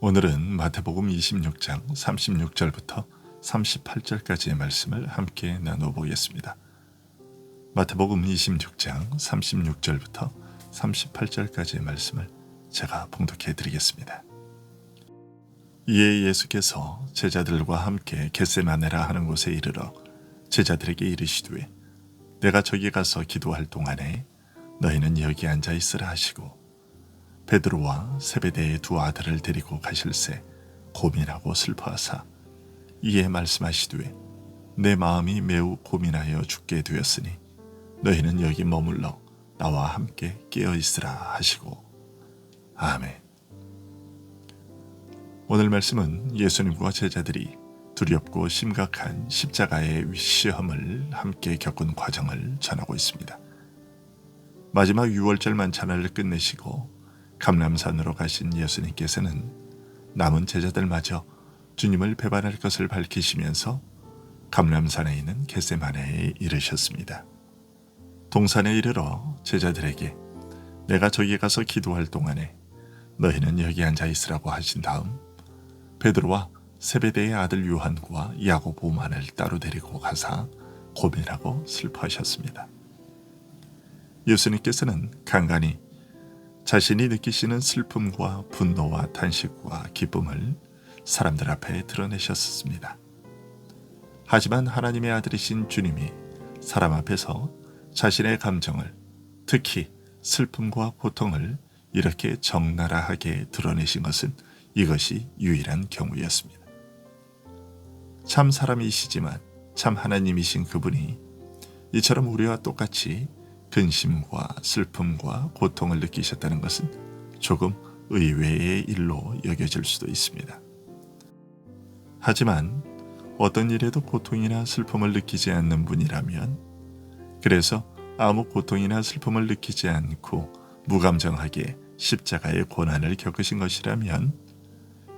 오늘은 마태복음 26장 36절부터 38절까지의 말씀을 함께 나눠보겠습니다. 마태복음 26장 36절부터 38절까지의 말씀을 제가 봉독해 드리겠습니다. 이에 예수께서 제자들과 함께 겟세마네라 하는 곳에 이르러 제자들에게 이르시되 내가 저기 가서 기도할 동안에 너희는 여기 앉아 있으라 하시고 베드로와 세베대의 두 아들을 데리고 가실새 고민하고 슬퍼하사 이에 말씀하시되 내 마음이 매우 고민하여 죽게 되었으니 너희는 여기 머물러 나와 함께 깨어 있으라 하시고 아멘. 오늘 말씀은 예수님과 제자들이 두렵고 심각한 십자가의 시험을 함께 겪은 과정을 전하고 있습니다. 마지막 유월절 만찬을 끝내시고 감람산으로 가신 예수님께서는 남은 제자들마저 주님을 배반할 것을 밝히시면서 감람산에 있는 겟세마네에 이르셨습니다. 동산에 이르러 제자들에게 내가 저기 가서 기도할 동안에 너희는 여기 앉아 있으라고 하신 다음 베드로와 세베대의 아들 요한과 야고보만을 따로 데리고 가사 고민하고 슬퍼하셨습니다. 예수님께서는 간간히 자신이 느끼시는 슬픔과 분노와 탄식과 기쁨을 사람들 앞에 드러내셨습니다. 하지만 하나님의 아들이신 주님이 사람 앞에서 자신의 감정을, 특히 슬픔과 고통을 이렇게 적나라하게 드러내신 것은 이것이 유일한 경우였습니다. 참 사람이시지만 참 하나님이신 그분이 이처럼 우리와 똑같이 근심과 슬픔과 고통을 느끼셨다는 것은 조금 의외의 일로 여겨질 수도 있습니다. 하지만 어떤 일에도 고통이나 슬픔을 느끼지 않는 분이라면, 그래서 아무 고통이나 슬픔을 느끼지 않고 무감정하게 십자가의 고난을 겪으신 것이라면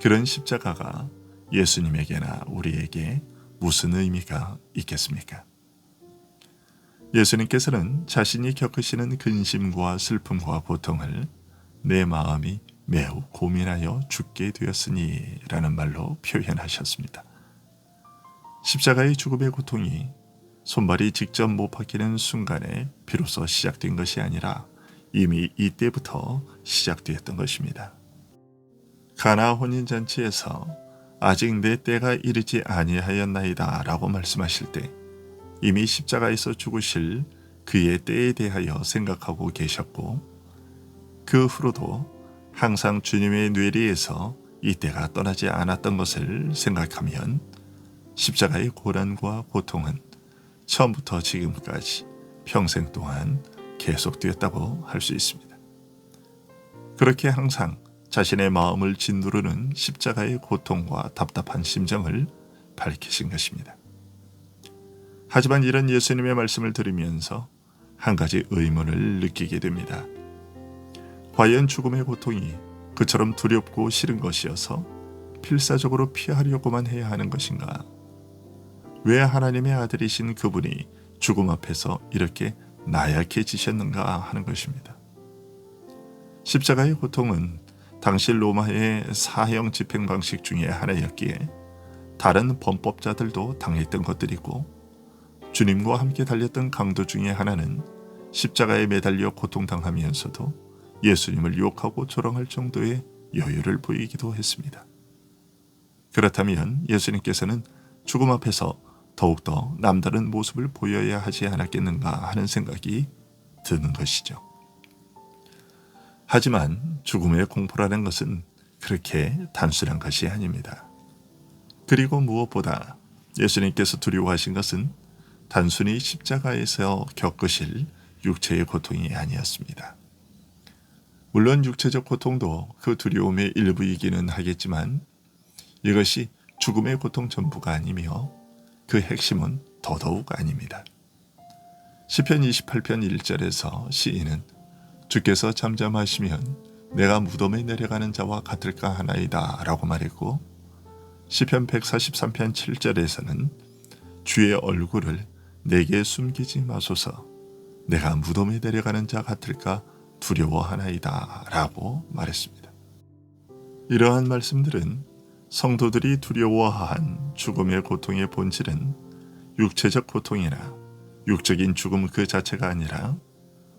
그런 십자가가 예수님에게나 우리에게 무슨 의미가 있겠습니까? 예수님께서는 자신이 겪으시는 근심과 슬픔과 고통을 내 마음이 매우 고민하여 죽게 되었으니 라는 말로 표현하셨습니다. 십자가의 죽음의 고통이 손발이 직접 못 박히는 순간에 비로소 시작된 것이 아니라 이미 이때부터 시작되었던 것입니다. 가나 혼인잔치에서 아직 내 때가 이르지 아니하였나이다 라고 말씀하실 때 이미 십자가에서 죽으실 그의 때에 대하여 생각하고 계셨고, 그 후로도 항상 주님의 뇌리에서 이 때가 떠나지 않았던 것을 생각하면 십자가의 고난과 고통은 처음부터 지금까지 평생 동안 계속되었다고 할 수 있습니다. 그렇게 항상 자신의 마음을 짓누르는 십자가의 고통과 답답한 심정을 밝히신 것입니다. 하지만 이런 예수님의 말씀을 들으면서 한 가지 의문을 느끼게 됩니다. 과연 죽음의 고통이 그처럼 두렵고 싫은 것이어서 필사적으로 피하려고만 해야 하는 것인가? 왜 하나님의 아들이신 그분이 죽음 앞에서 이렇게 나약해지셨는가 하는 것입니다. 십자가의 고통은 당시 로마의 사형 집행 방식 중에 하나였기에 다른 범법자들도 당했던 것들이고, 주님과 함께 달렸던 강도 중에 하나는 십자가에 매달려 고통당하면서도 예수님을 욕하고 조롱할 정도의 여유를 보이기도 했습니다. 그렇다면 예수님께서는 죽음 앞에서 더욱더 남다른 모습을 보여야 하지 않았겠는가 하는 생각이 드는 것이죠. 하지만 죽음의 공포라는 것은 그렇게 단순한 것이 아닙니다. 그리고 무엇보다 예수님께서 두려워하신 것은 단순히 십자가에서 겪으실 육체의 고통이 아니었습니다. 물론 육체적 고통도 그 두려움의 일부이기는 하겠지만 이것이 죽음의 고통 전부가 아니며 그 핵심은 더더욱 아닙니다. 시편 28편 1절에서 시인은 주께서 잠잠하시면 내가 무덤에 내려가는 자와 같을까 하나이다 라고 말했고, 시편 143편 7절에서는 주의 얼굴을 내게 숨기지 마소서 내가 무덤에 내려가는 자 같을까 두려워하나이다 라고 말했습니다. 이러한 말씀들은 성도들이 두려워한 죽음의 고통의 본질은 육체적 고통이나 육적인 죽음 그 자체가 아니라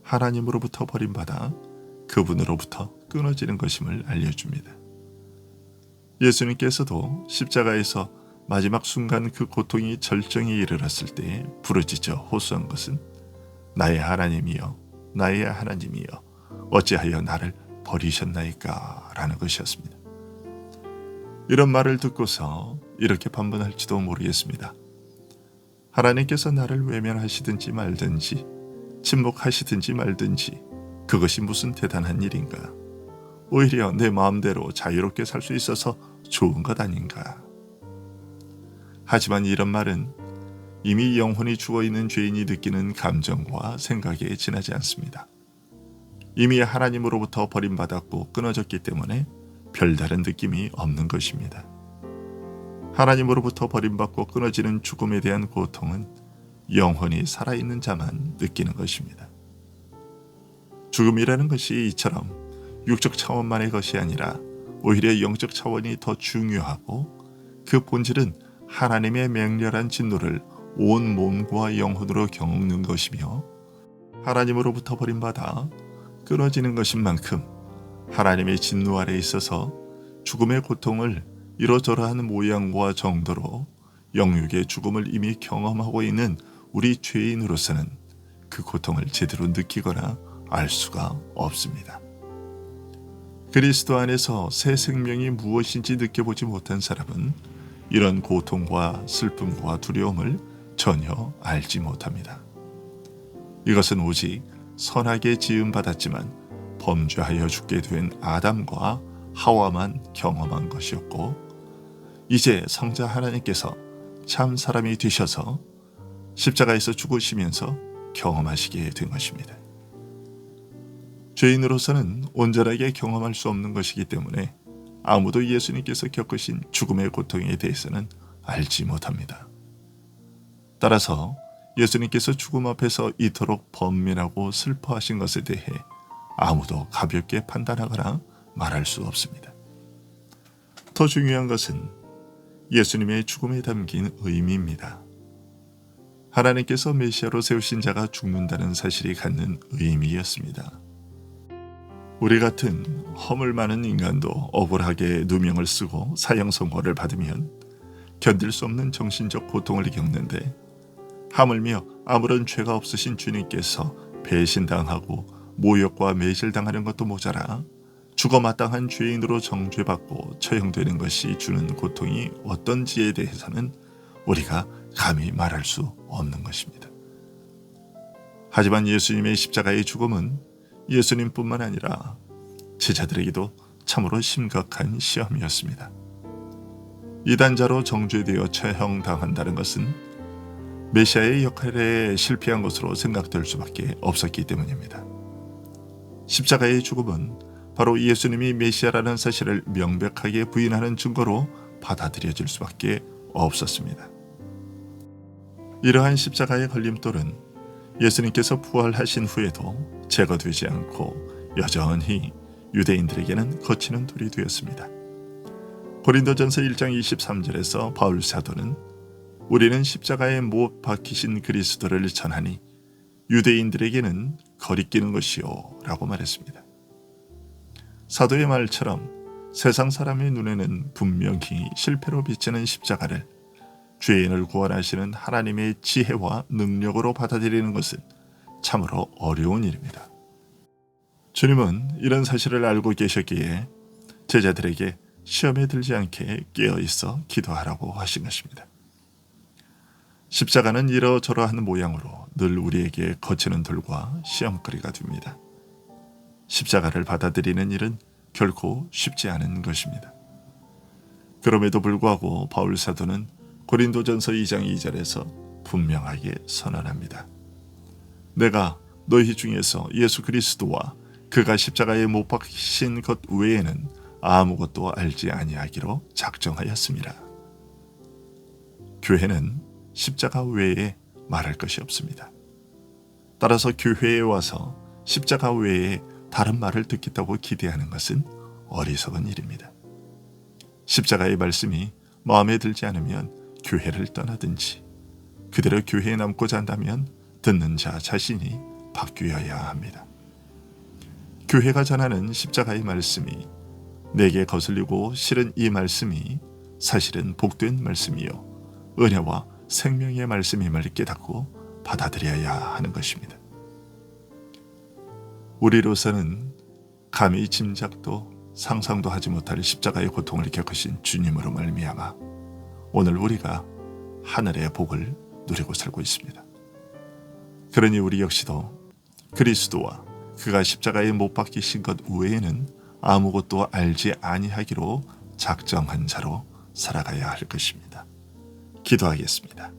하나님으로부터 버림받아 그분으로부터 끊어지는 것임을 알려줍니다. 예수님께서도 십자가에서 마지막 순간 그 고통이 절정에 이르렀을 때 부르짖어 호소한 것은 나의 하나님이여 나의 하나님이여 어찌하여 나를 버리셨나이까 라는 것이었습니다. 이런 말을 듣고서 이렇게 반문할지도 모르겠습니다. 하나님께서 나를 외면하시든지 말든지 침묵하시든지 말든지 그것이 무슨 대단한 일인가? 오히려 내 마음대로 자유롭게 살 수 있어서 좋은 것 아닌가? 하지만 이런 말은 이미 영혼이 죽어있는 죄인이 느끼는 감정과 생각에 지나지 않습니다. 이미 하나님으로부터 버림받았고 끊어졌기 때문에 별다른 느낌이 없는 것입니다. 하나님으로부터 버림받고 끊어지는 죽음에 대한 고통은 영혼이 살아있는 자만 느끼는 것입니다. 죽음이라는 것이 이처럼 육적 차원만의 것이 아니라 오히려 영적 차원이 더 중요하고 그 본질은 하나님의 맹렬한 진노를 온 몸과 영혼으로 겪는 것이며 하나님으로부터 버림받아 끊어지는 것인 만큼 하나님의 진노 아래 있어서 죽음의 고통을 이러저러한 모양과 정도로 영육의 죽음을 이미 경험하고 있는 우리 죄인으로서는 그 고통을 제대로 느끼거나 알 수가 없습니다. 그리스도 안에서 새 생명이 무엇인지 느껴보지 못한 사람은 이런 고통과 슬픔과 두려움을 전혀 알지 못합니다. 이것은 오직 선하게 지음받았지만 범죄하여 죽게 된 아담과 하와만 경험한 것이었고 이제 성자 하나님께서 참 사람이 되셔서 십자가에서 죽으시면서 경험하시게 된 것입니다. 죄인으로서는 온전하게 경험할 수 없는 것이기 때문에 아무도 예수님께서 겪으신 죽음의 고통에 대해서는 알지 못합니다. 따라서 예수님께서 죽음 앞에서 이토록 번민하고 슬퍼하신 것에 대해 아무도 가볍게 판단하거나 말할 수 없습니다. 더 중요한 것은 예수님의 죽음에 담긴 의미입니다. 하나님께서 메시아로 세우신 자가 죽는다는 사실이 갖는 의미였습니다. 우리 같은 허물 많은 인간도 억울하게 누명을 쓰고 사형 선고를 받으면 견딜 수 없는 정신적 고통을 겪는데 하물며 아무런 죄가 없으신 주님께서 배신당하고 모욕과 매질당하는 것도 모자라 죽어 마땅한 죄인으로 정죄받고 처형되는 것이 주는 고통이 어떤지에 대해서는 우리가 감히 말할 수 없는 것입니다. 하지만 예수님의 십자가의 죽음은 예수님뿐만 아니라 제자들에게도 참으로 심각한 시험이었습니다. 이단자로 정죄되어 처형당한다는 것은 메시아의 역할에 실패한 것으로 생각될 수밖에 없었기 때문입니다. 십자가의 죽음은 바로 예수님이 메시아라는 사실을 명백하게 부인하는 증거로 받아들여질 수밖에 없었습니다. 이러한 십자가의 걸림돌은 예수님께서 부활하신 후에도 제거되지 않고 여전히 유대인들에게는 거치는 돌이 되었습니다. 고린도전서 1장 23절에서 바울 사도는 우리는 십자가에 못 박히신 그리스도를 전하니 유대인들에게는 거리끼는 것이요 라고 말했습니다. 사도의 말처럼 세상 사람의 눈에는 분명히 실패로 비치는 십자가를 죄인을 구원하시는 하나님의 지혜와 능력으로 받아들이는 것은 참으로 어려운 일입니다. 주님은 이런 사실을 알고 계셨기에 제자들에게 시험에 들지 않게 깨어있어 기도하라고 하신 것입니다. 십자가는 이러저러한 모양으로 늘 우리에게 거치는 돌과 시험거리가 됩니다. 십자가를 받아들이는 일은 결코 쉽지 않은 것입니다. 그럼에도 불구하고 바울 사도는 고린도전서 2장 2절에서 분명하게 선언합니다. 내가 너희 중에서 예수 그리스도와 그가 십자가에 못 박히신 것 외에는 아무것도 알지 아니하기로 작정하였습니다. 교회는 십자가 외에 말할 것이 없습니다. 따라서 교회에 와서 십자가 외에 다른 말을 듣겠다고 기대하는 것은 어리석은 일입니다. 십자가의 말씀이 마음에 들지 않으면 교회를 떠나든지, 그대로 교회에 남고자 한다면 듣는 자 자신이 바뀌어야 합니다. 교회가 전하는 십자가의 말씀이 내게 거슬리고 싫은 이 말씀이 사실은 복된 말씀이요 은혜와 생명의 말씀임을 깨닫고 받아들여야 하는 것입니다. 우리로서는 감히 짐작도 상상도 하지 못할 십자가의 고통을 겪으신 주님으로 말미암아 오늘 우리가 하늘의 복을 누리고 살고 있습니다. 그러니 우리 역시도 그리스도와 그가 십자가에 못 박히신 것 외에는 아무것도 알지 아니하기로 작정한 자로 살아가야 할 것입니다. 기도하겠습니다.